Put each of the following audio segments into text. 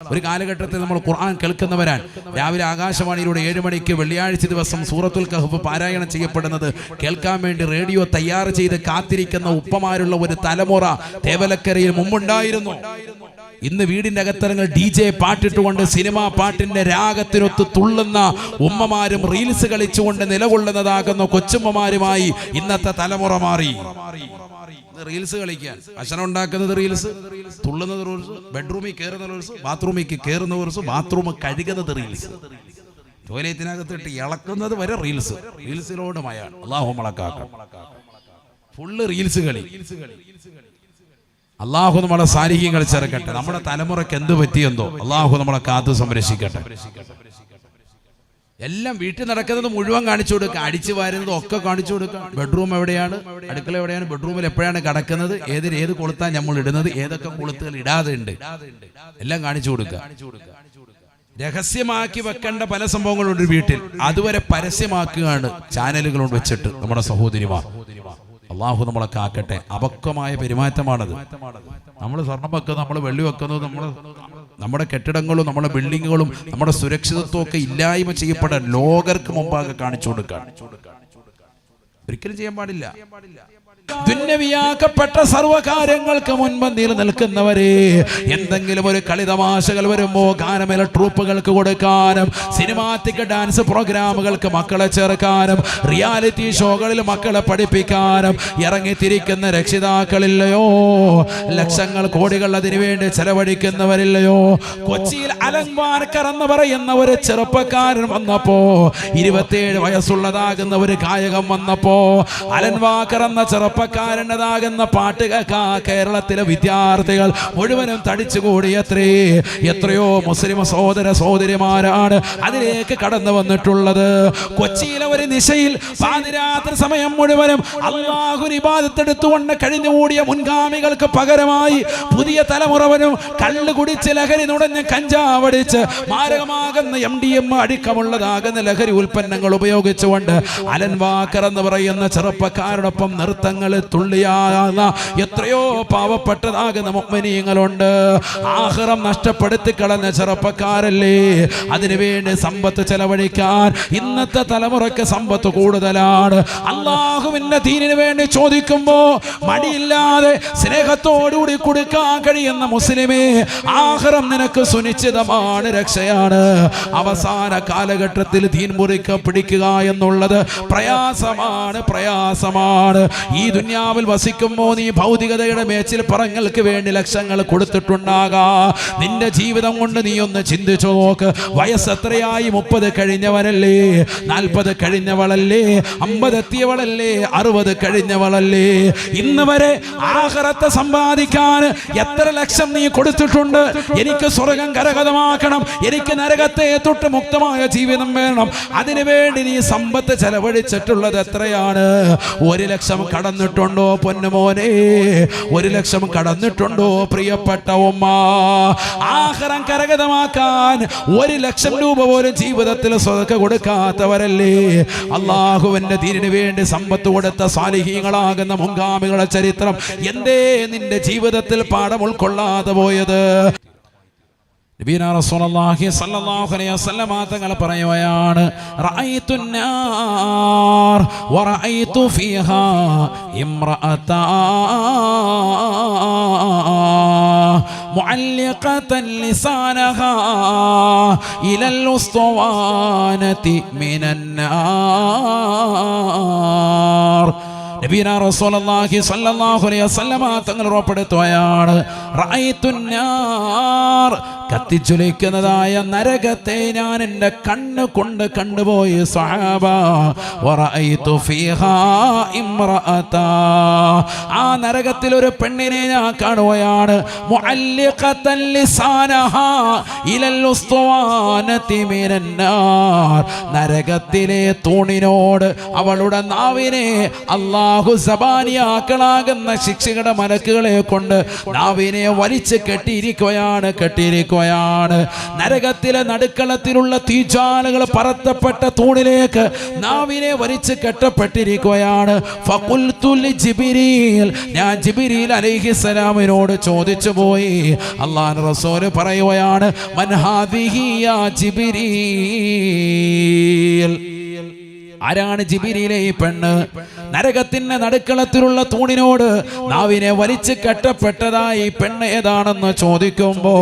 ഒരു കാലഘട്ടത്തിൽ നമ്മൾ ഖുർആൻ കേൾക്കുന്നവരാണ്. രാവിലെ ആകാശവാണിയിലൂടെ 7 മണിക്ക് വെള്ളിയാഴ്ച ദിവസം സൂറത്തുൽ കഹ്ഫ് പാരായണം ചെയ്യപ്പെടുന്നത് കേൾക്കാൻ വേണ്ടി റേഡിയോ തയ്യാർ ചെയ്ത് കാത്തിരിക്കുന്ന ഉപ്പമാരുള്ള ഒരു തലമുറ തേവലക്കരയിൽ മുമ്പുണ്ടായിരുന്നു. ഇന്ന് വീടിന്റെ അകത്തരങ്ങൾ DJ പാട്ടിട്ടുകൊണ്ട് സിനിമാ പാട്ടിന്റെ രാഗത്തിനൊത്ത് തുള്ളുന്ന ഉമ്മമാരും റീൽസ് കളിച്ചുകൊണ്ട് നിലകൊള്ളുന്നതാകുന്ന കൊച്ചുമ്മമാരുമായി ഇന്നത്തെ തലമുറ മാറി. റീൽസ് കളിക്കാൻ ഭക്ഷണം ഉണ്ടാക്കുന്നത് റീൽസ്, തുള്ളുന്നത് റീൽസ്, ബെഡ്റൂമിൽ കയറുന്ന റീൽസ്, ബാത്റൂമിൽ കയറുന്ന റീൽസ്, ബാത്റൂം കഴുകുന്നത് റീൽസ്, ടോയ്ലറ്റിനകത്തിട്ട് ഇളക്കുന്നത് വരെ റീൽസ്. റീൽസിനോട് മയാണ്. അല്ലാഹു മളക്കാക്കാം. ഫുള്ള് റീൽസ് കളി. അല്ലാഹു നമ്മളെ സാലിഹ്യങ്ങൾ ചേർക്കട്ടെ. നമ്മുടെ തലമുറയ്ക്ക് എന്ത് പറ്റിയെന്തോ അല്ലാഹു നമ്മളെ കാത്തു സംരക്ഷിക്കട്ടെ. എല്ലാം വീട്ടിൽ നടക്കുന്നത് മുഴുവൻ കാണിച്ചു കൊടുക്കുക, അടിച്ചു വാരുന്നത് ഒക്കെ കാണിച്ചു കൊടുക്കുക. ബെഡ്റൂം എവിടെയാണ്, അടുക്കള എവിടെയാണ്, ബെഡ്റൂമിൽ എപ്പോഴാണ് കിടക്കുന്നത്, ഏത് കൊളുത്താൻ നമ്മൾ ഇടുന്നത്, ഏതൊക്കെ കൊളുത്തുകൾ ഇടാതെ ഉണ്ട്, എല്ലാം കാണിച്ചു കൊടുക്കുക. രഹസ്യമാക്കി വെക്കേണ്ട പല സംഭവങ്ങളുണ്ട് വീട്ടിൽ, അതുവരെ പരസ്യമാക്കുകയാണ് ചാനലുകൾ വെച്ചിട്ട് നമ്മുടെ സഹോദരിമാർ. അള്ളാഹു നമ്മളെ കാക്കട്ടെ. അപക്വമായ പെരുമാറ്റമാണത്. നമ്മൾ സ്വർണം വെക്കുന്നത്, നമ്മൾ വെള്ളി വെക്കുന്നത്, നമ്മുടെ കെട്ടിടങ്ങളും നമ്മുടെ ബിൽഡിങ്ങുകളും നമ്മുടെ സുരക്ഷിതത്വം ഒക്കെ ഇല്ലായ്മ ചെയ്യപ്പെടാൻ ലോകർക്ക് മുമ്പാകെ കാണിച്ചു കൊടുക്കാൻ ഒരിക്കലും ചെയ്യാൻ പാടില്ല. ദുന്യവിയാക്കപ്പെട്ട സർവകാര്യങ്ങൾക്ക് മുൻപന്തിയിൽ നിൽക്കുന്നവരെ എന്തെങ്കിലും ഒരു കളിതമാശകൾ വരുമ്പോ ഗാനമേള ട്രൂപ്പുകൾക്ക് കൊടുക്കാനും, സിനിമാറ്റിക് ഡാൻസ് പ്രോഗ്രാമുകൾക്ക് മക്കളെ ചേർക്കാനും, റിയാലിറ്റി ഷോകളിൽ മക്കളെ പഠിപ്പിക്കാനും ഇറങ്ങിത്തിരിക്കുന്ന രക്ഷിതാക്കളില്ലയോ? ലക്ഷങ്ങൾ കോടികൾ അതിനുവേണ്ടി ചെലവഴിക്കുന്നവരില്ലയോ? കൊച്ചിയിൽ അലങ്വാർക്കർ എന്ന് പറയുന്ന ഒരു ചെറുപ്പക്കാരൻ വന്നപ്പോ, 27 വയസ്സുള്ളതാകുന്ന ഒരു ഗായകൻ വന്നപ്പോ, അലൻവാക്കർ എന്ന ചെറുപ്പക്കാരനതാകുന്ന പാട്ട് കേരളത്തിലെ വിദ്യാർത്ഥികൾ മുഴുവനും തടിച്ചുകൂടിയത്രേ. എത്രയോ മുസ്ലിം സഹോദരിമാരാണ് അതിലേക്ക് കടന്നു വന്നിട്ടുള്ളത്. കൊച്ചിയിലെ ഒരു നിശയിൽ പാതിരാത്രി സമയം മുഴുവനും അല്ലാഹുവിനെ ഇബാദത്തെടുത്തുകൊണ്ട് കഴിഞ്ഞുകൂടിയ മുൻഗാമികൾക്ക് പകരമായി പുതിയ തലമുറവനും കള്ള് കുടിച്ച് ലഹരി നുടഞ്ഞ് കഞ്ചാവടിച്ച് മാരകമാകുന്ന MDMA അടിക്കമുള്ളതാകുന്ന ലഹരി ഉൽപ്പന്നങ്ങൾ ഉപയോഗിച്ചുകൊണ്ട് അലൻവാക്കർ എന്ന് പറയുന്ന ചെറുപ്പക്കാരോടൊപ്പം നൃത്തങ്ങൾ തുള്ളിയാകുന്ന എത്രയോ പാവപ്പെട്ടതാകുന്ന മുഅ്മിനീങ്ങളുണ്ട്. ആഖിറം നഷ്ടപ്പെടുത്തി കളഞ്ഞ ചെറുപ്പക്കാരല്ലേ. അതിനുവേണ്ടി സമ്പത്ത് ചെലവഴിക്കാൻ ഇന്നത്തെ തലമുറയ്ക്ക് സമ്പത്ത് കൂടുതലാണ്. അല്ലാഹുവിന്റെ ദീനിന് വേണ്ടി ചോദിക്കുമ്പോ മടിയില്ലാതെ സ്നേഹത്തോടുകൂടി കൊടുക്കാൻ കഴിയുന്ന മുസ്ലിമേ, ആഖിറം നിനക്ക് സുനിശ്ചിതമാണ്, രക്ഷയാണ്. അവസാന കാലഘട്ടത്തിൽ ദീൻ മുറിക്ക് പിടിക്കുക എന്നുള്ളത് പ്രയാസമാണ്. ഈ ദുനിയാവിൽ വസിക്കുമ്പോ നീ ഭൗതികതയുടെ മേച്ചിൽ പറങ്ങൾക്ക് വേണ്ടി ലക്ഷങ്ങൾ കൊടുത്തിട്ടുണ്ടാകാം. നിന്റെ ജീവിതം കൊണ്ട് നീ ഒന്ന് ചിന്തിച്ചു നോക്ക്. വയസ്സ് എത്രയായി? 30 കഴിഞ്ഞവനല്ലേ, 40 കഴിഞ്ഞവളല്ലേ, 50 എത്തിയവളല്ലേ, 60 കഴിഞ്ഞവളല്ലേ? ഇന്ന് വരെ ആഖിറത്തെ സമ്പാദിക്കാൻ എത്ര ലക്ഷം നീ കൊടുത്തിട്ടുണ്ട്? എനിക്ക് സ്വർഗം കരഗതമാക്കണം, എനിക്ക് നരകത്തെ തൊട്ട് മുക്തമായ ജീവിതം വേണം. അതിനുവേണ്ടി നീ സമ്പത്ത് ചെലവഴിച്ചിട്ടുള്ളത് എത്രയാണ്? 1 ലക്ഷം കടന്നിട്ടുണ്ടോ പൊന്നുമോനെ? 1 ലക്ഷം കടന്നിട്ടുണ്ടോ പ്രിയപ്പെട്ട ഉമ്മ? ആഖിറം കരഗതമാക്കാൻ 1 ലക്ഷം രൂപ പോലും ജീവിതത്തിൽ സ്വതക്ക കൊടുക്കാത്തവരല്ലേ? അല്ലാഹുവിന്റെ ദീനിന് വേണ്ടി സമ്പത്ത് കൊടുത്ത സാലിഹീങ്ങളാകുന്ന മുൻഗാമികളുടെ ചരിത്രം എന്തേ നിന്റെ ജീവിതത്തിൽ പാഠം ഉൾക്കൊള്ളാതെ പോയത്? നബിയുനാ റസൂലുള്ളാഹി സ്വല്ലല്ലാഹു അലൈഹി വസല്ലം തങ്ങൾ പറയുകയാണ്, റഅയ്തുൻ നാർ വറഅയ്തു ഫീഹാ ഇംറഅതാ മുഅല്ലിഖതൻ ലിസാനഹാ ഇലൽ ഉസ്തുവാനതി മിനൻ നാർ. നബിയുനാ റസൂലുള്ളാഹി സ്വല്ലല്ലാഹു അലൈഹി വസല്ലം തങ്ങൾ ഉറപ്പെടുത്തുകയാണ്, റഅയ്തുൻ നാർ, കത്തിച്ചുലയ്ക്കുന്നതായ നരകത്തെ ഞാൻ എൻ്റെ കണ്ണ് കൊണ്ട് കണ്ടുപോയി സ്വഹാബ. വറഅയ്തു ഫീഹാ ഇംറഅതാ, ആ നരകത്തിൽ ഒരു പെണ്ണിനെ ഞാൻ കാണുകയാണ്. മുഅല്ലിഖതൻ ലിസാനഹാ ഇലൽ ഉസ്തുവാനതി മിനൻ നാർ, നരകത്തിലെ തൂണിനോട് അവളുടെ നാവിനെ അല്ലാഹു സബാനിയാക്കളാകുന്ന ശിക്ഷയുടെ മലക്കുകളെ കൊണ്ട് നാവിനെ വലിച്ച് കെട്ടിയിരിക്കുകയാണ്. പറഞ്ഞിരിക്കുകയാണ്. നരകത്തിലെ നടുക്കളത്തിലുള്ള തീജ്വാലകൾ പറത്തപ്പെട്ട തൂണിലേക്ക് നാവിനെ വലിച്ചു കെട്ടപ്പെട്ടിരിക്കുകയാണ്. ഫഖുൽതു ലിജിബ്രീൽ, ഞാൻ ജിബ്രീൽ അലൈഹിസ്സലാമിനോട് ചോദിച്ചു പോയി. അല്ലാഹുവിന്റെ റസൂൽ പറയുകയാണ്, മൻ ഹാദിഹി യാ ജിബ്രീൽ, ആരാണ് ജിബ്രീലേ ഈ പെണ്ണ്? നരകത്തിന്റെ നടുക്കളത്തിലുള്ള തൂണിനോട് നാവിനെ വലിച്ചു കെട്ടപ്പെട്ടതായി പെണ്ണ് ഏതാണെന്ന് ചോദിക്കുമ്പോ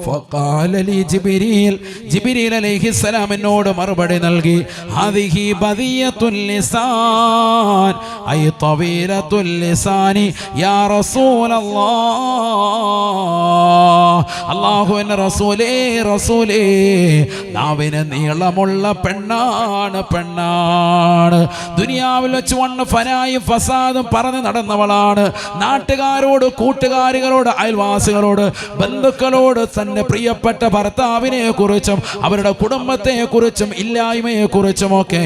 ഫഖാല ലി ജിബ്രീൽ, ജിബ്രീൽ അലൈഹിസ്സലാം എന്നോട് മറുപടി നൽകി, ഹാദിഹി ബദിയത്തുൽ ലിസാൻ ഐ തവീലത്തുൽ ലിസാനി യാ റസൂലല്ലാഹ്, അല്ലാഹുവിന്റെ റസൂലേ റസൂലേ, നാവിന് നീളമുള്ള പെണ്ണാണ് പെണ്ണാണ്. ദുനിയാവിൽ വെച്ച് ഫനായും ഫസാദും പറഞ്ഞു നടന്നവളാണ്. നാട്ടുകാരോട്, കൂട്ടുകാരികളോട്, അയൽവാസികളോട്, ബന്ധുക്കളോട് തന്റെ പ്രിയപ്പെട്ട ഭർത്താവിനെ കുറിച്ചും അവരുടെ കുടുംബത്തെ കുറിച്ചും ഇല്ലായ്മയെ കുറിച്ചുമൊക്കെ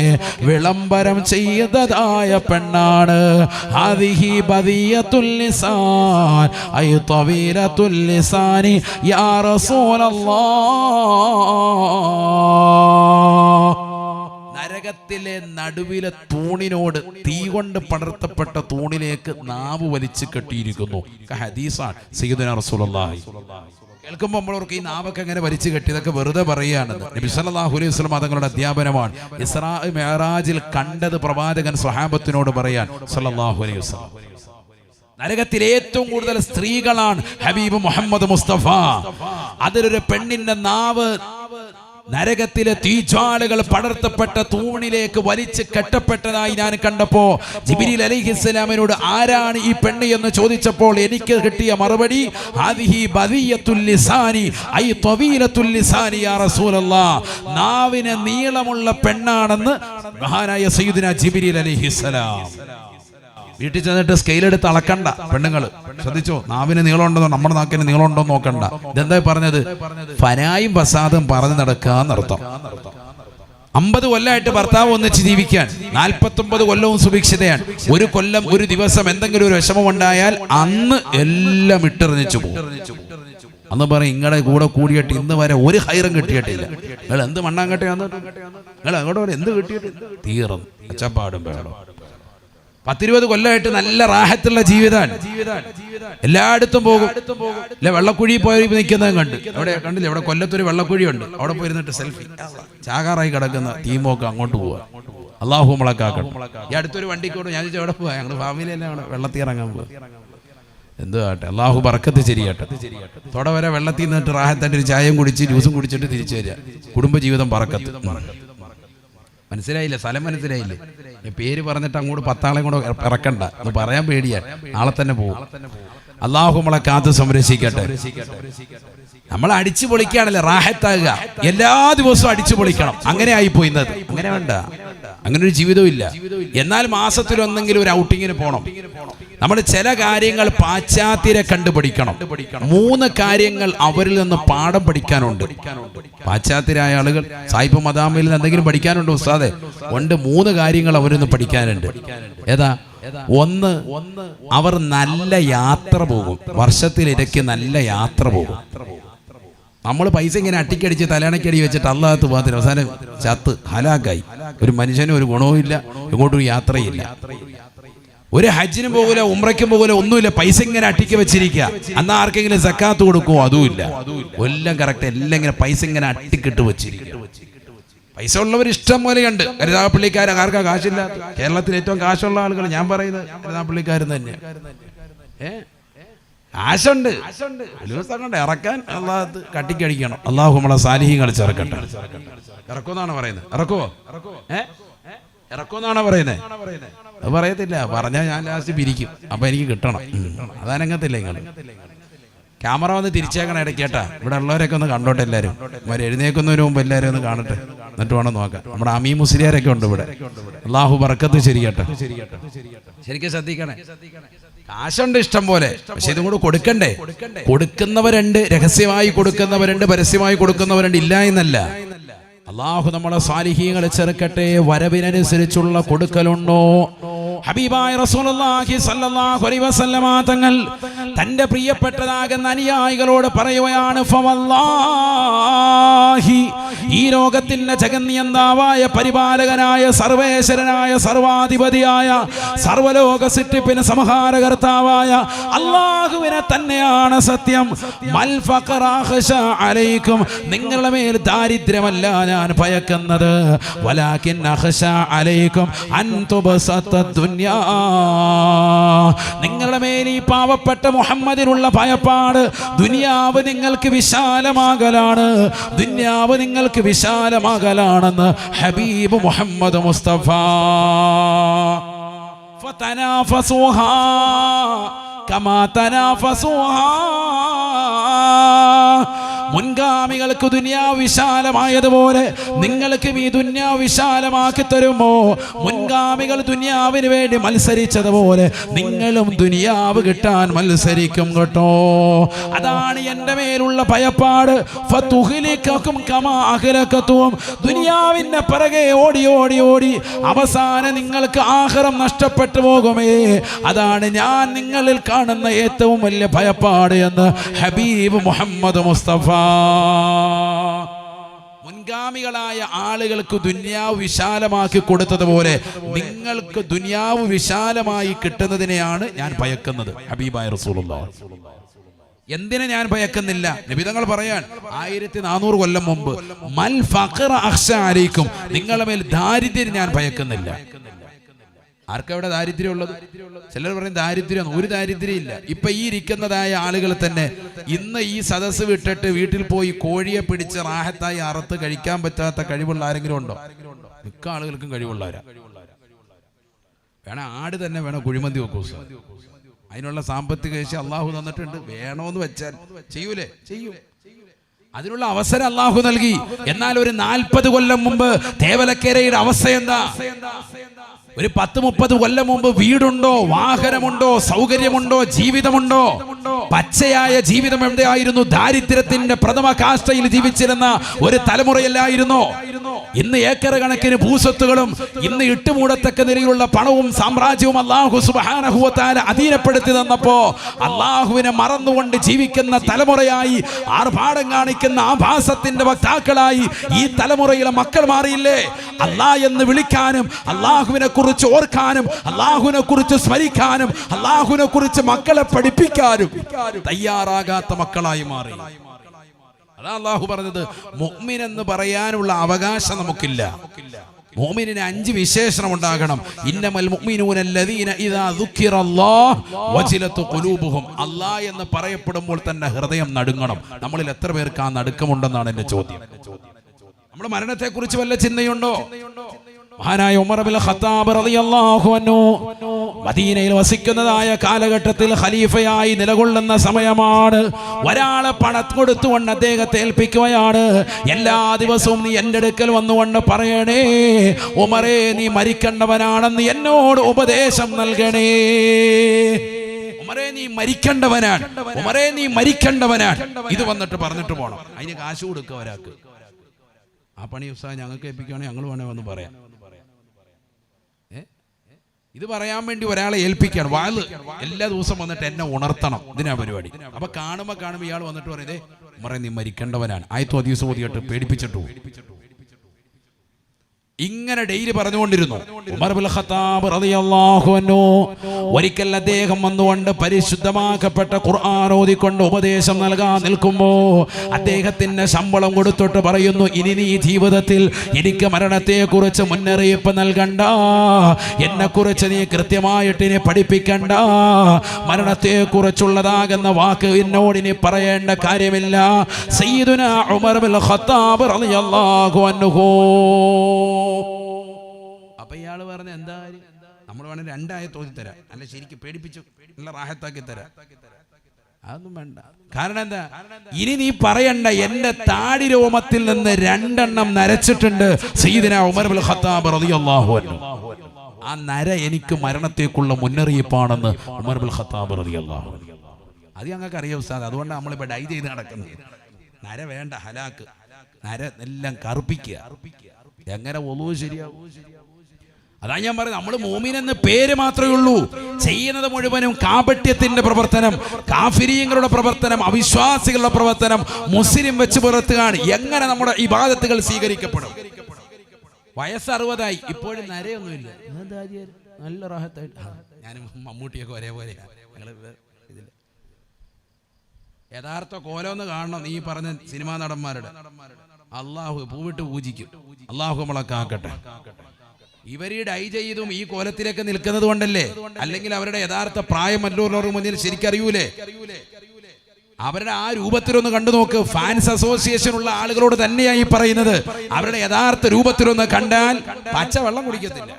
വിളംബരം ചെയ്തതായ പെണ്ണാണ്. ഹാദിഹി ബദിയത്തുൽ ലിസാൻ ഐ തവീലത്തുൽ ലിസാനി യാ റസൂലല്ലാഹ്. നരകത്തിലെ നടുവിലെ തൂണിനോട്, തീ കൊണ്ട് പടർത്തപ്പെട്ട തൂണിലേക്ക് നാവ് വലിച്ചു കെട്ടിയിരിക്കുന്നു. ഹദീസാണ് സയ്യിദുനാ റസൂലുള്ളാഹി. കേൾക്കുമ്പോൾ നമ്മളവർക്ക് ഈ നാവൊക്കെ എങ്ങനെ വലിച്ചു കെട്ടിയതൊക്കെ വെറുതെ പറയുകയാണെന്ന്. നബി സല്ലല്ലാഹു അലൈഹി വസല്ലം തങ്ങളുടെ അധ്യാപനമാണ്. ഇസ്രാ മിഅ്റാജിൽ കണ്ടത് പ്രവാചകൻ സ്വഹാബത്തിനോട് പറയാൻ സല്ലല്ലാഹു അലൈഹി വസല്ലം. നരകത്തിൽ ഏറ്റവും കൂടുതൽ സ്ത്രീകളാണ് ഹബീബ് മുഹമ്മദ് മുസ്തഫ. അതിലൊരു പെണ്ണിന്റെ നാവ് നരകത്തിലെ തീജ്വാലകൾ പടർത്തപ്പെട്ട തൂണിലേക്ക് വലിച്ചു കെട്ടപ്പെട്ടതായി ഞാൻ കണ്ടപ്പോ ജിബ്രീൽ അലൈഹിസ്സലാമിനോട് ആരാണ് ഈ പെണ്ണ് എന്ന് ചോദിച്ചപ്പോൾ എനിക്ക് കിട്ടിയ മറുപടി, ഹാദിഹി ബദിയത്തുൽ ലിസാനി ഐ തവീലത്തുൽ ലിസാനി യാ റസൂലല്ലാഹ്, നാവിന് നീളമുള്ള പെണ്ണാണെന്ന് മഹാനായ സയ്യിദുനാ ജിബ്രീൽ അലൈഹിസ്സലാം. വീട്ടിൽ ചെന്നിട്ട് സ്കെയിലെടുത്ത് അളക്കണ്ട പെണ്ണുങ്ങൾ, ശ്രദ്ധിച്ചോ. നാവിന് നീളമുണ്ടോ, നമ്മുടെ നാക്കിന് നീളമുണ്ടോ നോക്കണ്ട. ഇതെന്താ പറഞ്ഞത്? ഫനായും ഫസാദും പറഞ്ഞു നടക്കാന്നർത്ഥം. 50 കൊല്ലമായിട്ട് ഭർത്താവ് ഒന്നിച്ച് ജീവിക്കാൻ, 49 കൊല്ലവും സുഭിക്ഷിതയാണ്. ഒരു കൊല്ലം, ഒരു ദിവസം എന്തെങ്കിലും ഒരു വിഷമം ഉണ്ടായാൽ അന്ന് എല്ലാം ഇട്ടെറിഞ്ഞു പോകും. അന്ന് പറയും, ഇങ്ങടെ കൂടെ കൂടിയിട്ട് ഇന്ന് വരെ ഒരു ഹൈറും കിട്ടിയിട്ടില്ല. നിങ്ങൾ എന്ത് മണ്ണാങ്കട്ടെയാന്ന്, നിങ്ങൾ അങ്ങോട്ട് എന്ത് കിട്ടിയിട്ട് തീർന്നു, അച്ചപ്പാടും വേണം. 10-20 കൊല്ലമായിട്ട് നല്ല റാഹത്തുള്ള ജീവിതമാണ്. എല്ലായിടത്തും പോകും. അല്ലെ, വെള്ളക്കുഴി പോയി നിൽക്കുന്നത് കണ്ട്, അവിടെ കണ്ടില്ലേ, അവിടെ കൊല്ലത്തൊരു വെള്ളക്കുഴിയുണ്ട്, അവിടെ പോയിരുന്നിട്ട് സെൽഫി. ചാകാറായി കിടക്കുന്ന തീമൊക്കെ അങ്ങോട്ട് പോവുക. അള്ളാഹു മുളക്കാക്കണം. ഈ അടുത്തൊരു വണ്ടിക്കോട് ഞാൻ ചോദിച്ചാൽ എവിടെ പോവാ, ഞങ്ങൾ ഫാമിലി എല്ലാം അവിടെ വെള്ളത്തിൽ ഇറങ്ങാൻ പോവുക. എന്ത് ആട്ടെ, അള്ളാഹു ബർക്കത്ത് ശരിയാട്ടെ. തൊട വരെ വെള്ളത്തിൽ നിന്നിട്ട് റാഹത്തായിട്ട് ഒരു ചായയും കുടിച്ച് ജ്യൂസും കുടിച്ചിട്ട് തിരിച്ചു വരിക. കുടുംബജീവിതം ബർക്കത്ത്. മനസ്സിലായില്ലേ? സ്ഥലം മനസ്സിലായില്ലേ? പേര് പറഞ്ഞിട്ട് അങ്ങോട്ട് 10 ആളെ കൂടെ ഇറക്കണ്ട എന്ന് പറയാൻ പേടിയാണ്. നാളെ തന്നെ പോകും. അള്ളാഹു നമ്മളെ കാത്ത് സംരക്ഷിക്കട്ടെ. നമ്മൾ അടിച്ചു പൊളിക്കുകയാണല്ലേ റാഹത്താകുക. എല്ലാ ദിവസവും അടിച്ചു പൊളിക്കണം. അങ്ങനെ ആയിപ്പോയി ഇന്നത്. അങ്ങനെ വേണ്ട, അങ്ങനെ ഒരു ജീവിതവും ഇല്ല. എന്നാൽ മാസത്തിലൊന്നെങ്കിലും ഒരു ഔട്ടിങ്ങിന് പോകണം. നമ്മൾ ചില കാര്യങ്ങൾ പാശ്ചാത്യരെ കണ്ടുപഠിക്കണം. 3 കാര്യങ്ങൾ അവരിൽ നിന്ന് പാഠം പഠിക്കാനുണ്ട്. പാശ്ചാത്യരായ ആളുകൾ സായിപ്പ് മദാമിൽ നിന്ന് എന്തെങ്കിലും പഠിക്കാനുണ്ട് ഉസ്താദെ? ഉണ്ട്. 3 കാര്യങ്ങൾ അവരിൽ നിന്ന് പഠിക്കാനുണ്ട്. ഏതാ? 1, അവർ നല്ല യാത്ര പോകും. വർഷത്തിലിടയ്ക്ക് നല്ല യാത്ര പോകും. നമ്മൾ പൈസ ഇങ്ങനെ അട്ടിക്കടിച്ച് തലയണക്കടി വെച്ചിട്ട് അല്ലാത്ത പോകാത്തിന് അവസാനം ചത്ത് ഹലാക്കായി. ഒരു മനുഷ്യനും ഒരു ഗുണവും ഇല്ല, ഇങ്ങോട്ടും യാത്രയില്ല. ഒരു ഹജ്ജിനും പോകൂല, ഉംറയ്ക്കും പോകൂല, ഒന്നുമില്ല. പൈസ ഇങ്ങനെ അട്ടിക്ക് വെച്ചിരിക്കുക. അന്നാ ആർക്കെങ്കിലും സക്കാത്ത് കൊടുക്കുമോ? അതുമില്ല. എല്ലാം കറക്റ്റ്, എല്ലാം ഇങ്ങനെ പൈസ ഇങ്ങനെ അട്ടിക്കിട്ട് വെച്ചിരിക്കുക. പൈസ ഉള്ളവർ ഇഷ്ടം പോലെയുണ്ട്. കരുതാപ്പള്ളിക്കാർ ആർക്കാ കാശില്ല? കേരളത്തിൽ ഏറ്റവും കാശുള്ള ആളുകൾ ഞാൻ പറയുന്നത് കരുതാപ്പള്ളിക്കാരൻ തന്നെ. ആശുണ്ട്, കൊണ്ട് ഇറക്കാൻ അള്ളാഹ് കട്ടിക്കടിക്കണം. അള്ളാഹു നമ്മളെ സാലിഹ്യങ്ങൾ ചേർക്കട്ടെ. ഇറക്കുമെന്നാണ് പറയുന്നത്. ഇറക്കുവോ? ഇറക്കുമെന്നാണോ പറയുന്നത്? അത് പറയത്തില്ല. പറഞ്ഞാൽ ഞാൻ ലാസ്റ്റ് പിരിക്കും. അപ്പൊ എനിക്ക് കിട്ടണം. അതാനങ്ങത്തില്ല. നിങ്ങൾ ക്യാമറ വന്ന് തിരിച്ചേക്കണം ഇടയ്ക്ക് കേട്ടാ. ഇവിടെ ഉള്ളവരൊക്കെ ഒന്ന് കണ്ടോട്ടെ. എല്ലാവരും എഴുന്നേക്കുന്നതിന് മുമ്പ് എല്ലാവരും ഒന്ന് കാണട്ടെ, എന്നിട്ട് വേണം നോക്കാം. നമ്മുടെ അമീ മുസ്ലിയാരൊക്കെ ഉണ്ട് ഇവിടെ. അള്ളാഹു ബർക്കത്ത് ശരിയട്ടെ. ശരിക്കും ശ്രദ്ധിക്കണേ. കാശുണ്ട് ഇഷ്ടം പോലെ, പക്ഷെ ഇതും കൂടെ കൊടുക്കണ്ടേ? കൊടുക്കുന്നവരുണ്ട്, രഹസ്യമായി കൊടുക്കുന്നവരുണ്ട്, പരസ്യമായി കൊടുക്കുന്നവരുണ്ട്. ഇല്ല എന്നല്ല. അള്ളാഹു നമ്മളെ സാലിഹീങ്ങളെ ചേർക്കട്ടെ. വരവിനനുസരിച്ചുള്ള കൊടുക്കലുണ്ടോ? ഹബീബായ റസൂലുള്ളാഹി സ്വല്ലല്ലാഹു അലൈഹി വസല്ലമ തങ്ങൾ തന്റെ പ്രിയപ്പെട്ടതാകുന്ന അനുയായികളോട് പറയുകയാണ്, ഫവല്ലാഹി, ഈ ലോകത്തിന്റെ ജഗന്നിയന്താവായ പരിപാലകനായ സർവേശ്വരനായ സർവാധിപതിയായ സർവലോക സൃഷ്ടിപ്പിന് സംഹാരകർത്താവായ അല്ലാഹുവിനെ തന്നെയാണ് സത്യം. മൽ ഫഖറ അഖ്ശാ അലൈക്കും, നിങ്ങളുടെ മേൽ ദാരിദ്ര്യമല്ല ഞാൻ ഭയക്കുന്നത്. വലാകിൻ അഖ്ശാ അലൈക്കും അൻ തുബസത ദുനിയാ, നിങ്ങളുടെ മേൽ ഈ പാവപ്പെട്ട മുഹമ്മദിനുള്ള ഭയപ്പാട് ദുനിയാവ് നിങ്ങൾക്ക് വിശാലമാകലാണ്, ദുനിയാവ് നിങ്ങൾക്ക് വിശാലമാകലാണെന്ന് ഹബീബ് മുഹമ്മദ് മുസ്തഫ. ഫതനാഫസുഹാ കമാ തനാഫസുഹാ, മുൻഗാമികൾക്ക് ദുനിയാവ് വിശാലമായതുപോലെ നിങ്ങൾക്ക് ഈ ദുനിയാവ് വിശാലമാക്കി തരുമോ? മുൻഗാമികൾ ദുനിയാവിന് വേണ്ടി മത്സരിച്ചതുപോലെ നിങ്ങളും ദുനിയാവ് കിട്ടാൻ മത്സരിക്കും കേട്ടോ. അതാണ് എൻ്റെ മേലുള്ള ഭയപ്പാട്. ഫതുഹ്ലികകും കമാ അഹ്ലകതും, ദുനിയാവിന്റെ പിറകെ ഓടി ഓടി ഓടി അവസാനം നിങ്ങൾക്ക് ആഖിറം നഷ്ടപ്പെട്ടു പോകുമേ. അതാണ് ഞാൻ നിങ്ങളിൽ കാണുന്ന ഏറ്റവും വലിയ ഭയപ്പാട് എന്ന് ഹബീബ് മുഹമ്മദ് മുസ്തഫ. മുൻഗാമികളായ ആളുകൾക്ക് ദുനിയാവ് വിശാലമാക്കി കൊടുത്തതുപോലെ നിങ്ങൾക്ക് ദുനിയാവ് വിശാലമായി കിട്ടുന്നതിനെയാണ് ഞാൻ ഭയക്കുന്നത്. ഹബീബായ റസൂലുള്ളാഹി. എന്തിനെ ഞാൻ ഭയക്കുന്നില്ല? നബി തങ്ങൾ പറയാൻ 1400 കൊല്ലം മുമ്പ്, മൽ ഫഖറ അഖ്ശാ അലൈക്കും, നിങ്ങളുടെ മേൽ ദാരിദ്ര്യം ഞാൻ ഭയക്കുന്നില്ല. ആർക്കവിടെ ദാരിദ്ര്യം ഉള്ളത്? ചിലർ പറയും ദാരിദ്ര്യം, ഒരു ദാരിദ്ര്യം ഇല്ല. ഇപ്പൊ ഈ ഇരിക്കുന്നതായ ആളുകൾ തന്നെ ഇന്ന് ഈ സദസ്സ് വിട്ടിട്ട് വീട്ടിൽ പോയി കോഴിയെ പിടിച്ച് റാഹത്തായി അറുത്ത് കഴിക്കാൻ പറ്റാത്ത കഴിവുള്ള ആരെങ്കിലും ഉണ്ടോ? മിക്ക ആളുകൾക്കും കഴിവുള്ളവരാ. വേണം ആട് തന്നെ വേണം കുഴിമന്തി വെക്കൂ, അതിനുള്ള സാമ്പത്തിക ശേഷി അള്ളാഹു തന്നിട്ടുണ്ട്. വേണോന്ന് വെച്ചാൽ ചെയ്യൂലേ? ചെയ്യും. അതിനുള്ള അവസരം അള്ളാഹു നൽകി. എന്നാൽ ഒരു 40 കൊല്ലം മുമ്പ് തേവലക്കരയുടെ അവസ്ഥ എന്താ? ഒരു 10-30 കൊല്ലം മുമ്പ് വീടുണ്ടോ, വാഹനമുണ്ടോ, സൗകര്യമുണ്ടോ, ജീവിതമുണ്ടോ? പച്ചയായ ജീവിതം എവിടെയായിരുന്നു? ദാരിദ്ര്യത്തിന്റെ പ്രഥമ കാഷ്ടയിൽ ജീവിച്ചിരുന്ന ഒരു തലമുറയല്ലായിരുന്നോ? ഇന്ന് ഏക്കർ കണക്കിന് ഭൂസ്വത്തുകളും ഇന്ന് ഇട്ടുമൂടത്തക്ക നിലയിലുള്ള പണവും സാമ്രാജ്യവും അല്ലാഹു സുബ്ഹാനഹു വ തആല അധീനപ്പെടുത്തി തന്നപ്പോ അല്ലാഹുവിനെ മറന്നുകൊണ്ട് ജീവിക്കുന്ന തലമുറയായി, ആർഭാടം കാണിക്കുന്ന ആഭാസത്തിന്റെ വക്താക്കളായി ഈ തലമുറയിലെ മക്കൾ മാറിയില്ലേ? അല്ലാഹ് എന്ന് വിളിക്കാനും അല്ലാഹുവിനെ കുറിച്ച് ഓർക്കാനും അല്ലാഹുവിനെ കുറിച്ച് സ്മരിക്കാനും അല്ലാഹുവിനെ കുറിച്ച് മക്കളെ പഠിപ്പിക്കാനും തയ്യാറാകാത്ത മക്കളായി മാറി. അതാ അല്ലാഹു പറഞ്ഞത്, മുഅ്മിൻ എന്ന് പറയാനുള്ള അവകാശം നമുക്കില്ല. മുഅ്മിനിന് 5 വിശേഷണം ഉണ്ടാകണം. ഇന്നമൽ മുഅ്മിനൂന അല്ലദീന ഇദാ ദുക്കിറല്ലാഹ് വജിലത് ഖുലൂബുഹും, അല്ലാഹ് എന്ന് പറയപ്പെടുമ്പോൾ തന്നെ ഹൃദയം നടുങ്ങണം. നമ്മളിൽ എത്ര പേർക്ക് ആ നടുക്കമുണ്ടെന്നാണ് എന്റെ ചോദ്യം. നമ്മുടെ മരണത്തെക്കുറിച്ച് വല്ല ചിന്തയുണ്ടോ? മഹാനായ ഉമർ ഇബ്നുൽ ഖത്താബ് റളിയല്ലാഹു അൻഹു മദീനയിൽ വസിക്കുന്നതായ കാലഘട്ടത്തിൽ ഖലീഫയായി നിലകൊള്ളുന്ന സമയമാണ്. ഒരാളെ പണം കൊടുത്തുകൊണ്ട് അദ്ദേഹത്തെ ഏൽപ്പിക്കുകയാണ്. എല്ലാ ദിവസവും നീ എൻ്റെ അടുക്കൽ വന്നുകൊണ്ട് പറയണേ, ഉമറേ നീ മരിക്കേണ്ടവനാണെന്ന് എന്നോട് ഉപദേശം നൽകണേ. ഉമറേ നീ മരിക്കേണ്ടവനാണ്, ഉമറേ നീ മരിക്കേണ്ടവനാണ്. ഇത് വന്നിട്ട് പറഞ്ഞിട്ട് പോകണം. അതിന് കാശ് കൊടുക്കുക ഒരാൾക്ക്. ആ പണി ഉസ്താദ് ഞങ്ങൾക്ക് ഏൽപ്പിക്കുകയാണെങ്കിൽ ഞങ്ങൾ വേണേ വന്ന് പറയാം. ഇത് പറയാൻ വേണ്ടി ഒരാളെ ഏൽപ്പിക്കുകയാണ്. വാല് എല്ലാ ദിവസം വന്നിട്ട് എന്നെ ഉണർത്തണം, ഇതിനാ പരിപാടി. അപ്പൊ കാണുമ്പോ ഇയാൾ വന്നിട്ട് പറയുന്നേ, ഉമറേ നീ മരിക്കേണ്ടവനാണ്, ആയത്തോ ഹദീസ് ഓതിയിട്ട് പേടിപ്പിച്ചിട്ടു. ഇങ്ങനെ ഡെയിലി പറഞ്ഞുകൊണ്ടിരുന്നു. ഉമർ ഇബ്നുൽ ഖത്താബ് റളിയല്ലാഹു അൻഹു ഒരിക്കൽ അദ്ദേഹം വന്നുകൊണ്ട് പരിശുദ്ധമാക്കപ്പെട്ട ഖുർആൻ ഓതിക്കൊണ്ട് ഉപദേശം നൽകാൻ നിൽക്കുമ്പോ അദ്ദേഹത്തിന് ശമ്പളം കൊടുത്തിട്ട് പറയുന്നു, ഇനി നീ ജീവിതത്തിൽ എനിക്ക് മരണത്തെ കുറിച്ച് മുന്നറിയിപ്പ് നൽകണ്ട, എന്നെ കുറിച്ച് നീ കൃത്യമായിട്ട് ഇനി പഠിപ്പിക്കണ്ട, മരണത്തെ കുറിച്ചുള്ളതാകുന്ന വാക്ക് എന്നോട് ഇനി പറയേണ്ട കാര്യമില്ല. സയ്യിദുനാ ഉമർ ഇബ്നുൽ ഖത്താബ് റളിയല്ലാഹു അൻഹു. അപ്പൊ ഇയാള് പറഞ്ഞ എന്താ, നമ്മൾ വേണമെങ്കിൽ 2 ആയത്ത് ഓതി തരാം, അല്ല ശരിക്കും പേടിപ്പിച്ചു നല്ല റാഹത്താക്കി തരാം. അതൊന്നും വേണ്ട. കാരണം എന്താ? ഇനി നീ പറയണ്ട, എന്റെ താടി രോമത്തിൽ നിന്ന് 2 എണ്ണം നരച്ചിട്ടുണ്ട് സയ്യിദുനാ ഉമർ ഇബ്നുൽ ഖത്താബ് റളിയല്ലാഹു അൻഹു. ആ നര എനിക്ക് മരണത്തേക്കുള്ള മുന്നറിയിപ്പാണെന്ന് ഉമർ ഇബ്നുൽ ഖത്താബ് റളിയല്ലാഹു അൻഹു. അത് ഞങ്ങൾക്ക് അറിയാം ഉസ്താദ്, അതുകൊണ്ടാണ് നമ്മളിപ്പോ ഡൈ ചെയ്ത് നടക്കുന്നത്. നര വേണ്ട, ഹലാക്ക്. നര എല്ലാം കറുപ്പിക്കുക. എങ്ങനെ ഒളു ശരിയാവും? അതാ ഞാൻ പറയുന്നത്, നമ്മൾ മോമിൻ എന്ന പേര് മാത്രമേ ഉള്ളൂ, ചെയ്യുന്നത് മുഴുവനും കാപട്യത്തിന്റെ പ്രവർത്തനം, കാഫിരീങ്ങളുടെ പ്രവർത്തനം, അവിശ്വാസികളുടെ പ്രവർത്തനം മുസ്ലിം വെച്ച് പുറത്തുകയാണ്. എങ്ങനെ നമ്മുടെ ഇബാദത്തുകൾ സ്വീകരിക്കപ്പെടും? വയസ്സ് 60 ഇപ്പോഴും നരയൊന്നുമില്ല, നല്ല റാഹത്തായിട്ട്. ഞാനും മമ്മൂട്ടിയൊക്കെ ഒരേപോലെ. യഥാർത്ഥ കോലമെന്ന് കാണണം നീ പറഞ്ഞ സിനിമാ നടന്മാരുടെ. അള്ളാഹു പൂവിട്ട് പൂജിക്കും. അള്ളാഹു നമ്മളെ കാക്കട്ടെ. ഇവരീ ഡൈ ചെയ്തും ഈ കോലത്തിലേക്ക് നിൽക്കുന്നത് കൊണ്ടല്ലേ, അല്ലെങ്കിൽ അവരുടെ യഥാർത്ഥ പ്രായം മറ്റുള്ളവരുടെ മുന്നിൽ ശരിക്കറിയൂലേ? അവരുടെ ആ രൂപത്തിലൊന്ന് കണ്ടു നോക്ക്. ഫാൻസ് അസോസിയേഷൻ ഉള്ള ആളുകളോട് തന്നെയായി പറയുന്നത്, അവരുടെ യഥാർത്ഥ രൂപത്തിലൊന്ന് കണ്ടാൽ പച്ച വെള്ളം കുടിക്കത്തില്ല.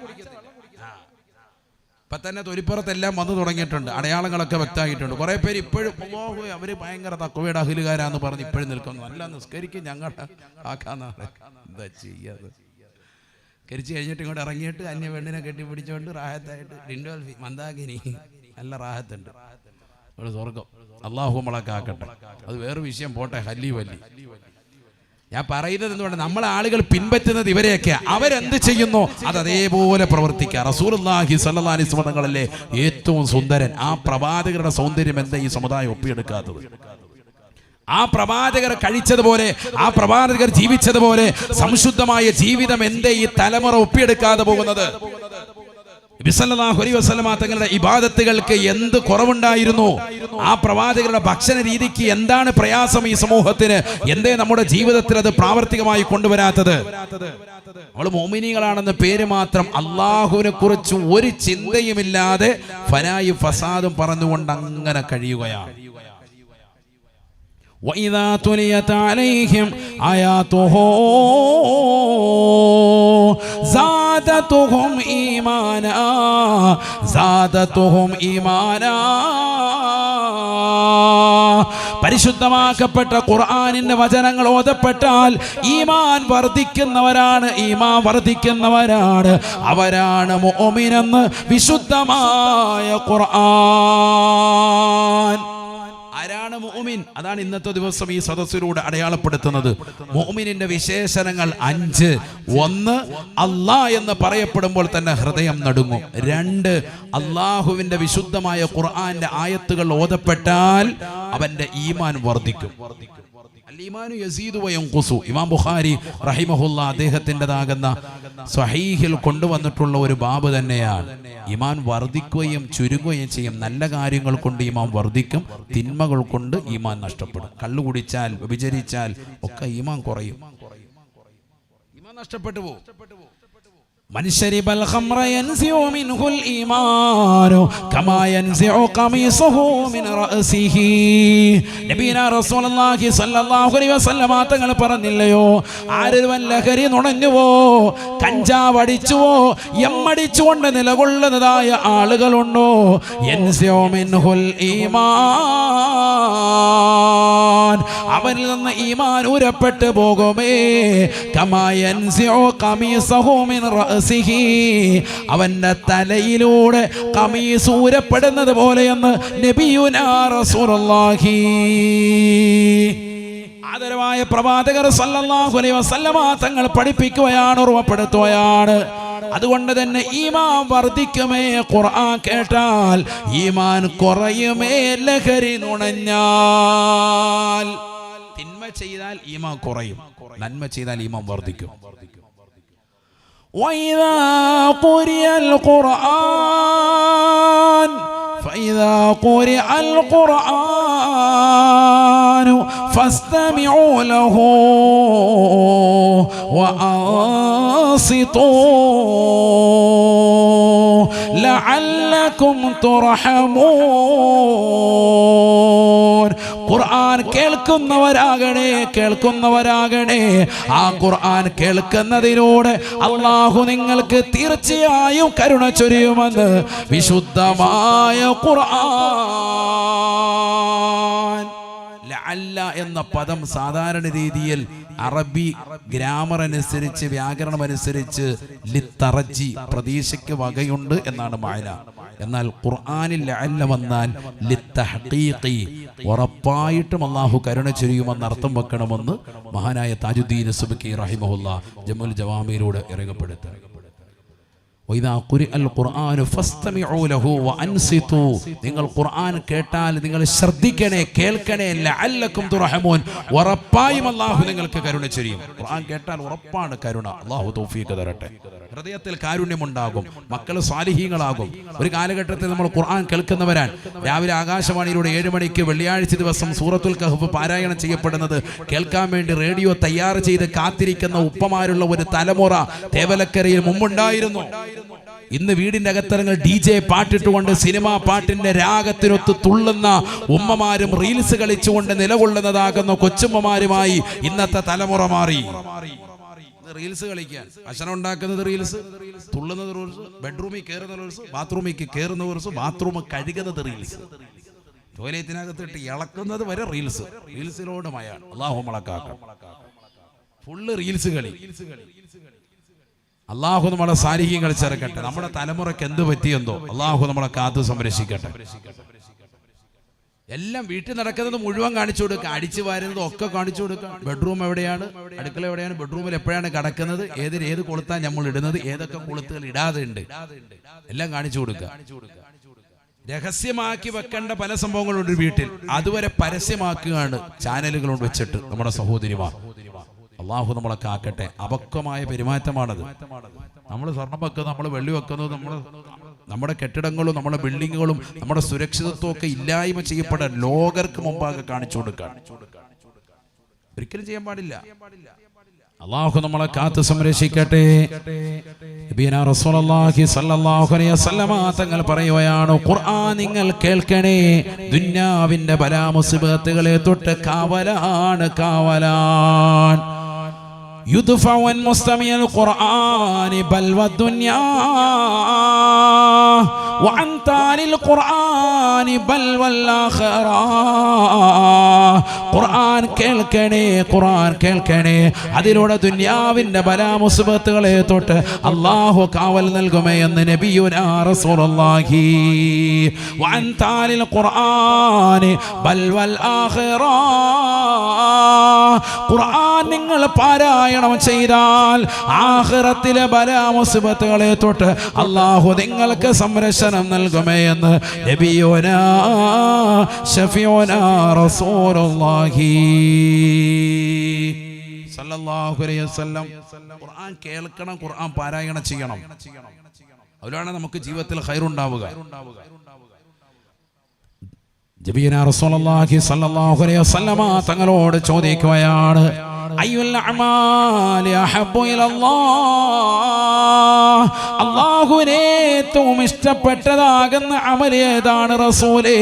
ഇപ്പൊ തന്നെ തൊലിപ്പുറത്തെല്ലാം വന്നു തുടങ്ങിയിട്ടുണ്ട്, അടയാളങ്ങളൊക്കെ വ്യക്തമായിട്ടുണ്ട്. കുറെ പേര് ഇപ്പോഴും അവര് ഭയങ്കര തക്കവയുടെ അഹിലുകാരാന്ന് പറഞ്ഞ് ഇപ്പോഴും നിൽക്കുന്നു. നല്ല നിസ്കരിക്കും ഞങ്ങളുടെ ആക്കാന്നാണ്. എന്താ ചെയ്യാതെ കരിച്ച് കഴിഞ്ഞിട്ട് ഇങ്ങോട്ട് ഇറങ്ങിയിട്ട് അന്യ പെണ്ണിനെ കെട്ടിപ്പിടിച്ചോണ്ട് റാഹത്തായിട്ട് ഡിൻഡോൽഫി മന്ദാകിനി നല്ല റാഹത്തുണ്ട്. ഒരു സ്വർഗം. അള്ളാഹു നമ്മളെ കാക്കട്ടെ. അത് വേറെ വിഷയം, പോട്ടെ. ഹല്ലി വല്ലി ഞാൻ പറയുന്നത് എന്തുകൊണ്ട്, നമ്മളെ ആളുകൾ പിൻപറ്റുന്നത് ഇവരെയൊക്കെ. അവരെന്ത് ചെയ്യുന്നോ അത് അതേപോലെ പ്രവർത്തിക്കുക. റസൂലുള്ളാഹി സ്വല്ലല്ലാഹി അലൈഹി വസല്ലം തങ്ങളല്ലേ ഏറ്റവും സുന്ദരൻ. ആ പ്രവാചകരുടെ സൗന്ദര്യം എന്താ ഈ സമുദായം ഒപ്പിയെടുക്കാത്തത്? ആ പ്രവാചകർ കഴിച്ചതുപോലെ, ആ പ്രവാചകർ ജീവിച്ചതുപോലെ സംശുദ്ധമായ ജീവിതം എന്തേ ഈ തലമുറ ഒപ്പിയെടുക്കാതെ പോകുന്നത്? നബി സല്ലല്ലാഹു അലൈഹി വസല്ലം തങ്ങളുടെ ഇബാദത്തുകൾക്ക് എന്ത് കുറവുണ്ടായിരുന്നു? ആ പ്രവാചകരുടെ ഭക്ഷണ രീതിക്ക് എന്താണ് പ്രയാസം ഈ സമൂഹത്തിന്? എന്തേ നമ്മുടെ ജീവിതത്തിൽ അത് പ്രാവർത്തികമായി കൊണ്ടുവരാത്തത്? നമ്മൾ മുഅ്മിനീങ്ങളാണെന്ന പേര് മാത്രം, അള്ളാഹുവിനെ കുറിച്ച് ഒരു ചിന്തയുമില്ലാതെ ഫനായും ഫസാദും പറഞ്ഞുകൊണ്ട് അങ്ങനെ കഴിയുകയാണ്. وَإِذَا تُلِيَتْ عَلَيْهِمْ آيَاتُهُ زَادَتْهُمْ إِيمَانًا. പരിശുദ്ധമാക്കപ്പെട്ട ഖുർആനിന്റെ വചനങ്ങൾ ഓതപ്പെട്ടാൽ ഈമാൻ വർദ്ധിക്കുന്നവരാണ്. അവരാണ് മുഅ്മിനെന്ന് വിശുദ്ധമായ ഖുർആൻ. ആരാണ് മുഅ്മിൻ? അതാണ് ഇന്നത്തെ ദിവസം ഈ സദസ്സിലൂടെ അടയാളപ്പെടുത്തുന്നത്. മുഅ്മിനിന്റെ വിശേഷണങ്ങൾ 5. 1, അല്ലാഹ് എന്ന് പറയപ്പെടുമ്പോൾ തന്നെ ഹൃദയം നടുങ്ങും. 2, അള്ളാഹുവിന്റെ വിശുദ്ധമായ ഖുർആന്റെ ആയത്തുകൾ ഓതപ്പെട്ടാൽ അവന്റെ ഈമാൻ വർദ്ധിക്കും. അൽ-ഈമാനു യസീദു വയൻഖുസു. ഇമാം ബുഖാരി റഹിമഹുല്ലാ അദ്ദേഹത്തിൻ്റെതാകുന്ന സ്വഹീഹിൽ കൊണ്ടുവന്നിട്ടുള്ള ഒരു ബാബ് തന്നെയാണ്. ഈമാൻ വർദ്ധിക്കുകയും ചുരുങ്ങുകയും ചെയ്യും. നല്ല കാര്യങ്ങൾ കൊണ്ട് ഈമാൻ വർദ്ധിക്കും, തിന്മകൾ കൊണ്ട് ഈമാൻ നഷ്ടപ്പെടും. കള്ളു കുടിച്ചാൽ, വ്യഭിചരിച്ചാൽ ഒക്കെ ഈമാൻ കുറയും, ഈമാൻ നഷ്ടപ്പെട്ടു പോകും. من شرب الخمر ينزع منه الإيمان كما ينزع قميصه من رأسه. നബിന റസൂലുള്ളാഹി സ്വല്ലല്ലാഹു അലൈഹി വസല്ലം തങ്ങൾ പറഞ്ഞില്ലയോ, ആരും ലഹരി നുണഞ്ഞുവോ, കഞ്ചാവ് അടിച്ചുവോ, എമ്മടിച്ചുകൊണ്ട് നിലകൊള്ളുന്നതായ ആളുകളുണ്ടോ, യൻസിഉ മിൻഹുൽ ഈമാൻ, അവനിൽ നിന്ന് ഈമാൻ ഊരപ്പെട്ടു പോകുമേ. കമാ യൻസിഉ ഖമീസഹു മിൻ റഅസിഹി, അവന്റെ തലയിലൂടെ ഖമീസ് ഊരപ്പെടുന്നത് പോലെയെന്ന് നബിയുനാ റസൂലുള്ളാഹി ആദരവായ പ്രവാചകർ സല്ലല്ലാഹു അലൈഹി വസല്ലമ തങ്ങൾ പഠിപ്പിക്കുകയാണ്, ഓർമ്മപ്പെടുത്തുകയാണ്. അതുകൊണ്ട് തന്നെ ഈമാൻ വർദ്ധിക്കുമേ ഖുർആൻ കേട്ടാൽ, ഈമാൻ കുറയുമേ ലഹരി നുണഞ്ഞാൽ. തിന്മ ചെയ്താൽ ഈമാൻ കുറയും, നന്മ ചെയ്താൽ ഈമാൻ വർദ്ധിക്കും. وإذا قرئ القرآن فإذا قرئ القرآن فاستمعوا له وأنصتوا لعلكم ترحمون. ഖുർആൻ കേൾക്കുന്നവരാകണേ. ആ ഖുർആൻ കേൾക്കുന്നതിലൂടെ അല്ലാഹു നിങ്ങൾക്ക് തീർച്ചയായും കരുണ ചൊരിയുമെന്ന് വിശുദ്ധമായ ഖുർആൻ. ലഅല്ല എന്ന പദം സാധാരണ രീതിയിൽ അറബി ഗ്രാമർ അനുസരിച്ച്, വ്യാകരണം അനുസരിച്ച് ലിത്തറജി, പ്രതീക്ഷയ്ക്ക് വകയുണ്ട് എന്നാണ് മഅന. എന്നാൽ ഖുർആനിൽ ലഅല്ല വന്നാൽ ലിത്തഹ്ഖീഖി, ഉറപ്പായിട്ടും അല്ലാഹു കരുണ ചൊരിയുമെന്ന് അർത്ഥം വെക്കണമെന്ന് മഹാനായ താജുദ്ദീൻ സുബ്കി റഹിമഹുല്ലാ ജമുൽ ജവാമിയിലൂടെ രേഖപ്പെടുത്തി. നിങ്ങൾ ഖുർആൻ കേട്ടാൽ നിങ്ങൾ ശ്രദ്ധിക്കണേ, കേൾക്കണേ. ലഅല്ലക്കും തുർഹമൂൻ, ഉറപ്പായും അല്ലാഹു നിങ്ങൾക്ക് കരുണ ചൊരിയും. ഖുർആൻ കേട്ടാൽ ഉറപ്പാണ് കരുണ. അല്ലാഹു തൗഫീഖ് തരട്ടെ. ഹൃദയത്തിൽ കാരുണ്യമുണ്ടാകും, മക്കൾ സ്വാലിഹീങ്ങളാകും. ഒരു കാലഘട്ടത്തിൽ നമ്മൾ ഖുർആൻ കേൾക്കുന്നവരാണ്. രാവിലെ ആകാശവാണിയിലൂടെ 7 മണിക്ക് വെള്ളിയാഴ്ച ദിവസം സൂറത്തുൽ കഹ്ഫ് പാരായണം ചെയ്യപ്പെടുന്നത് കേൾക്കാൻ വേണ്ടി റേഡിയോ തയ്യാർ ചെയ്ത് കാത്തിരിക്കുന്ന ഉപ്പമാരുള്ള ഒരു തലമുറ തേവലക്കരയിൽ മുമ്പുണ്ടായിരുന്നു. ഇന്ന് വീടിന്റെ അകത്തരങ്ങൾ DJ പാട്ടിട്ടുകൊണ്ട് സിനിമാ പാട്ടിന്റെ രാഗത്തിനൊത്ത് തുള്ളുന്ന ഉമ്മമാരും റീൽസ് കളിച്ചുകൊണ്ട് നിലകൊള്ളുന്നതാകുന്ന കൊച്ചുമ്മമാരുമായി ഇന്നത്തെ തലമുറ മാറി. റീൽസ് കളിക്കാൻ ഭക്ഷണം ഉണ്ടാക്കുന്നത് റീൽസ്, തുള്ളുന്നത് റീൽസ്, ബെഡ്റൂമിൽ കയറുന്ന റീൽസ്, ബാത്റൂമിൽ കയറുന്ന റീൽസ്, ബാത്റൂം കഴുകുന്നത് റീൽസ്, ടോയ്ലറ്റിനകത്തിട്ട് ഇളക്കുന്നത് വരെ റീൽസ്. റീൽസിലോട് മയാണ്. അല്ലാഹു മളക്കാക്കാം. ഫുള്ള് റീൽസ് കളി. അല്ലാഹു നമ്മളെ സാലിഹ്യങ്ങൾ ചേർക്കട്ടെ. നമ്മുടെ തലമുറയ്ക്ക് എന്ത് പറ്റിയെന്തോ അല്ലാഹു നമ്മളെ കാത്തു സംരക്ഷിക്കട്ടെ. എല്ലാം വീട്ടിൽ നടക്കുന്നത് മുഴുവൻ കാണിച്ചു കൊടുക്കുക, അടിച്ചു വാരുന്നത് ഒക്കെ കാണിച്ചു കൊടുക്കുക. ബെഡ്റൂം എവിടെയാണ്, അടുക്കള എവിടെയാണ്, ബെഡ്റൂമിൽ എപ്പോഴാണ് കിടക്കുന്നത്, ഏത് കൊളുത്താൻ നമ്മൾ ഇടുന്നത്, ഏതൊക്കെ കൊളുത്തുകൾ ഇടാതെ ഉണ്ട്, എല്ലാം കാണിച്ചു കൊടുക്കുക. രഹസ്യമാക്കി വെക്കേണ്ട പല സംഭവങ്ങളുണ്ട് വീട്ടിൽ, അതുവരെ പരസ്യമാക്കുകയാണ് ചാനലുകൾ വെച്ചിട്ട് നമ്മുടെ സഹോദരിമാർ. അള്ളാഹു നമ്മളെ കാക്കട്ടെ. അപക്വമായ പെരുമാറ്റമാണത്. നമ്മൾ സ്വർണം വെക്കുന്നത്, നമ്മൾ വെള്ളി വെക്കുന്നത്, നമ്മുടെ കെട്ടിടങ്ങളും നമ്മുടെ ബിൽഡിങ്ങുകളും നമ്മുടെ സുരക്ഷിതത്വം ഒക്കെ ഇല്ലായ്മ ചെയ്യപ്പെടാൻ ലോകർക്ക് മുമ്പാകെ കാണിച്ചു കൊടുക്കാൻ ഒരിക്കലും ചെയ്യാൻ പാടില്ല. അള്ളാഹു നമ്മളെ കാത്ത് സംരക്ഷിക്കട്ടെ. നബിയനാ റസൂലുള്ളാഹി സ്വല്ലല്ലാഹു അലൈഹി വസല്ലമ തങ്ങൾ പറയുകയാണ്, ഖുർആൻ നിങ്ങൾ കേൾക്കണേ, ദുനിയാവിന്റെ ബലാമുസിബത്തുകളെ തൊട്ട് കാവലാണ്, കാവലാൻ. يدفع عن مستمع القرآن بلوى الدنيا وعن تالي القرآن بلوى الآخرة. ഖുർആൻ കേൾക്കണേ, ഖുർആൻ കേൾക്കണേ, അതിലൂടെ ദുനിയാവിന്റെ ബലാമുസിബത്തുകളെ തൊട്ട് അല്ലാഹു കാവൽ നൽകുമേ എന്ന് നബിയുനാ റസൂലുള്ളാഹി. വഅൻ താലിൽ ഖുർആൻ ബൽവൽ ആഖിറ. ഖുർആൻ നിങ്ങൾ പാരായണം ചെയ്താൽ ആഖിറത്തിലെ ബലാമുസിബത്തുകളെ തൊട്ട് അല്ലാഹു നിങ്ങൾക്ക് സംരക്ഷണം നൽകുമേ എന്ന് നബിയുനാ ശഫീഉനാ റസൂലുള്ളാഹി സല്ലല്ലാഹു അലൈഹി വസല്ലം. ഖുർആൻ കേൾക്കണം, ഖുർആൻ പാരായണം ചെയ്യണം. അതിലാണ് നമുക്ക് ജീവിതത്തിൽ ഖൈറുണ്ടാവുക. നബിയുനാ റസൂലുള്ളാഹി സല്ലല്ലാഹു അലൈഹി വസല്ലമ തങ്ങളോട് ചോദിക്കുകയാണ്, അയ്യുൽ അഅമാലി അഹബ്ബു ഇലല്ലാഹ്. അല്ലാഹുവിനെ ഏറ്റവും ഇഷ്ടപ്പെട്ടതാകുന്ന അമൽ ഏതാണ് റസൂലേ?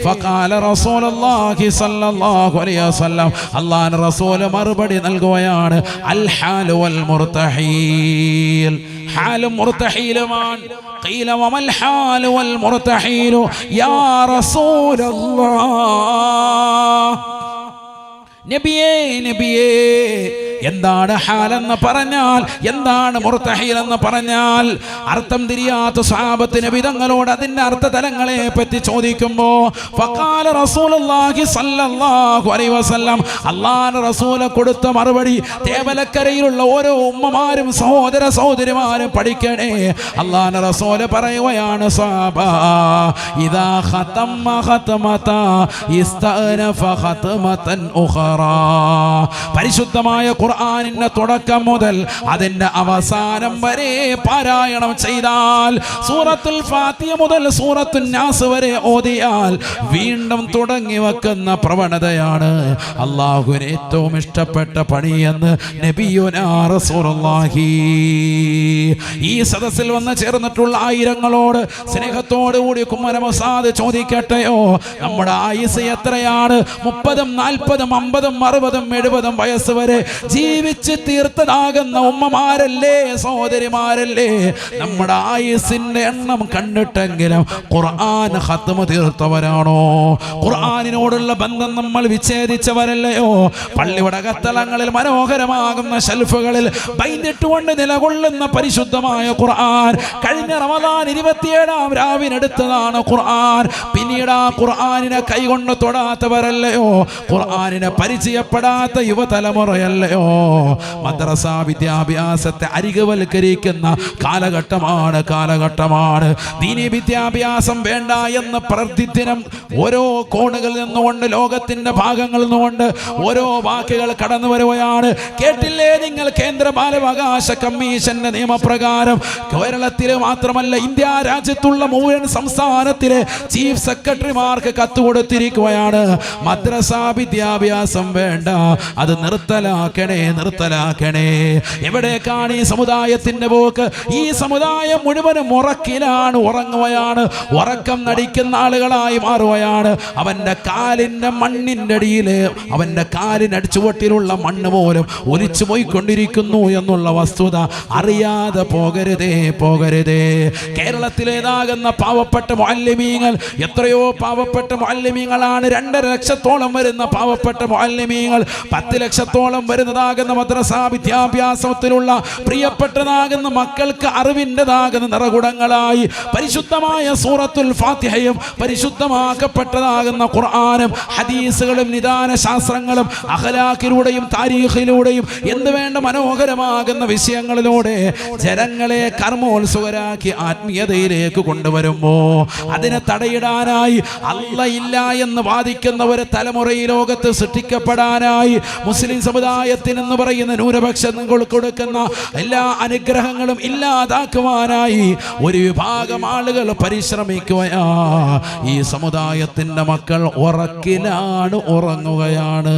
ഫഖാല റസൂലുള്ളാഹി സ്വല്ലല്ലാഹു അലൈഹി വസല്ലം, അല്ലാഹുവിന്റെ റസൂൽ മറുപടി നൽകുകയാണ്, അൽ ഹാലു വൽ മുർതഹീൽ. ഹാലും മുർതഹീലുമാണ്. ഖീല വമൽ ഹാലു വൽ മുർതഹീലു യാ റസൂലല്ലാഹ്. നബിയേ, നബിയേ, എന്താണ് ഹാലെന്ന് പറഞ്ഞാൽ, എന്താണ് മുർതഹീൽ എന്ന് പറഞ്ഞാൽ? അർത്ഥം തിരിയാത്ത സ്വഹാബത്ത് നബി തങ്ങളോട് അതിന്റെ അർത്ഥതലങ്ങളെ പറ്റി ചോദിക്കുമ്പോ ഫഖാല റസൂലുള്ളാഹി സ്വല്ലല്ലാഹു അലൈഹി വസല്ലം, അല്ലാഹുവിന്റെ റസൂൽ കൊടുത്ത മറുപടി തേവലക്കരയിലുള്ള ഓരോ ഉമ്മമാരും സഹോദര സഹോദരിമാരും പഠിക്കണേ. അല്ലാഹുവിന്റെ റസൂൽ പറയുകയാണ്, സ്വഹാബാ ഇദാ ഖതമ ഖതമത ഇസ്തഅനഫ ഖതമതൻ ഉഖറാ. പരിശുദ്ധമായ ഖുർആനിന്റെ തുടക്കം മുതൽ അതിന്റെ അവസാനം വരെ പാരായണം ചെയ്താൽ, സൂറത്തുൽ ഫാത്തിഹ മുതൽ സൂറത്തുൻ നാസ് വരെ ഓതിയാൽ വീണ്ടും തുടങ്ങി വെക്കുന്ന പ്രവണതയാണ് അല്ലാഹുവിന് ഏറ്റവും ഇഷ്ടപ്പെട്ട പണിയെന്ന് നബിയുനാ റസൂലുള്ളാഹി. ഈ സദസ്സിൽ വന്ന് ചേർന്നിട്ടുള്ള ആയിരങ്ങളോട് സ്നേഹത്തോടുകൂടി കുമ്മനമസാദ് ചോദിക്കട്ടെയോ, നമ്മുടെ ആയുസ് എത്രയാണ്? 30, 40, 50, 60, 70 വയസ്സ് വരെ ജീവിച്ച് തീർത്തതാകുന്ന ഉമ്മമാരല്ലേ, സഹോദരിമാരല്ലേ? നമ്മുടെ ആയുസിന്റെ എണ്ണം കണ്ടിട്ടെങ്കിലും ഖുർആൻ ഖത്മ തീർത്തവരാണോ? ഖുർആനിനോടുള്ള ബന്ധം നമ്മൾ വിച്ഛേദിച്ചവരല്ലയോ? പള്ളിയുടെ അകത്തളങ്ങളിൽ മനോഹരമാകുന്ന ഷെൽഫുകളിൽ ബൈന്നിട്ടുകൊണ്ട് നിലകൊള്ളുന്ന പരിശുദ്ധമായ ഖുർആൻ കഴിഞ്ഞ റമദാൻ 27-ാം രാവിനെടുത്തതാണ് ഖുർആൻ. പിന്നീട് ആ ഖുർആനിനെ കൈകൊണ്ട് തൊടാത്തവരല്ലയോ? ഖുർആനിനെ പരിചയപ്പെടാത്ത യുവതലമുറയല്ലയോ? മദ്രസ വിദ്യാഭ്യാസത്തെ അരികവൽക്കരിക്കുന്ന കാലഘട്ടമാണ്. ദീനി വിദ്യാഭ്യാസം വേണ്ട എന്ന് പ്രതിദിനം ഓരോ കോണുകളിൽ നിന്നുകൊണ്ട്, ലോകത്തിന്റെ ഭാഗങ്ങളിൽ നിന്നുകൊണ്ട് ഓരോ വാക്കുകൾ കടന്നു വരുകയാണ്. കേട്ടില്ലേ നിങ്ങൾ? കേന്ദ്ര ബാലാവകാശ കമ്മീഷന്റെ നിയമപ്രകാരം കേരളത്തിലെ മാത്രമല്ല ഇന്ത്യ രാജ്യത്തുള്ള മുഴുവൻ സംസ്ഥാനത്തിലെ ചീഫ് സെക്രട്ടറിമാർക്ക് കത്ത് കൊടുത്തിരിക്കുകയാണ്. മദ്രസ വിദ്യാഭ്യാസം വേണ്ട, അത് നിർത്തലാക്കണേ. എവിടേക്കാണ് ഈ സമുദായത്തിന്റെ പോക്ക്? ഈ സമുദായം മുഴുവനും ഉറങ്ങുകയാണ്, ഉറക്കം നടിക്കുന്ന ആളുകളായി മാറുകയാണ്. അവന്റെ കാലിന്റെ മണ്ണിന്റെ അടിയില്, അവന്റെ കാലിനടിച്ചുവട്ടിലുള്ള മണ്ണ് പോലും ഒലിച്ചു പോയിക്കൊണ്ടിരിക്കുന്നു എന്നുള്ള വസ്തുത അറിയാതെ പോകരുതേ. കേരളത്തിലേതാകുന്ന പാവപ്പെട്ട മുഅല്ലിമീങ്ങൾ, എത്രയോ പാവപ്പെട്ട മുഅല്ലിമീങ്ങളാണ്. 2.5 ലക്ഷത്തോളം വരുന്ന പാവപ്പെട്ട മുഅല്ലിമീങ്ങൾ, 10 ലക്ഷത്തോളം വരുന്നതാകുന്ന മദ്രസ വിദ്യാഭ്യാസത്തിലുള്ള പ്രിയപ്പെട്ടതാകുന്ന മക്കൾക്ക് അറിവിൻ്റെതാകുന്ന നിറകുടങ്ങളായി പരിശുദ്ധമായ സൂറത്തുൽ ഫാത്തിഹയും പരിശുദ്ധമാക്കപ്പെട്ടതാകുന്ന ഖുർആനും ഹദീസുകളും നിദാന ശാസ്ത്രങ്ങളും അഖ്ലാഖിലൂടെയും താരീഖിലൂടെയും എന്ത് വേണ്ട മനോഹരമാകുന്ന വിഷയങ്ങളിലൂടെ ജനങ്ങളെ കർമ്മോത്സുകരാക്കി ആത്മീയതയിലേക്ക് കൊണ്ടുവരുമ്പോ അതിനെ തടയിടാനായി അല്ലാഹ് എന്ന് വാദിക്കുന്ന ഒരു തലമുറ ഈ ലോകത്ത് സൃഷ്ടിക്കപ്പെടാനായി മുസ്ലിം സമുദായത്തിനെന്ന് പറയുന്ന ന്യൂനപക്ഷങ്ങൾ കൊടുക്കുന്ന എല്ലാ അനുഗ്രഹങ്ങളും ഇല്ലാതാക്കുവാനായി ഒരു വിഭാഗം ആളുകൾ പരിശ്രമിക്കുകയാ. ഈ സമുദായത്തിന്റെ മക്കൾ ഉറങ്ങുകയാണ്.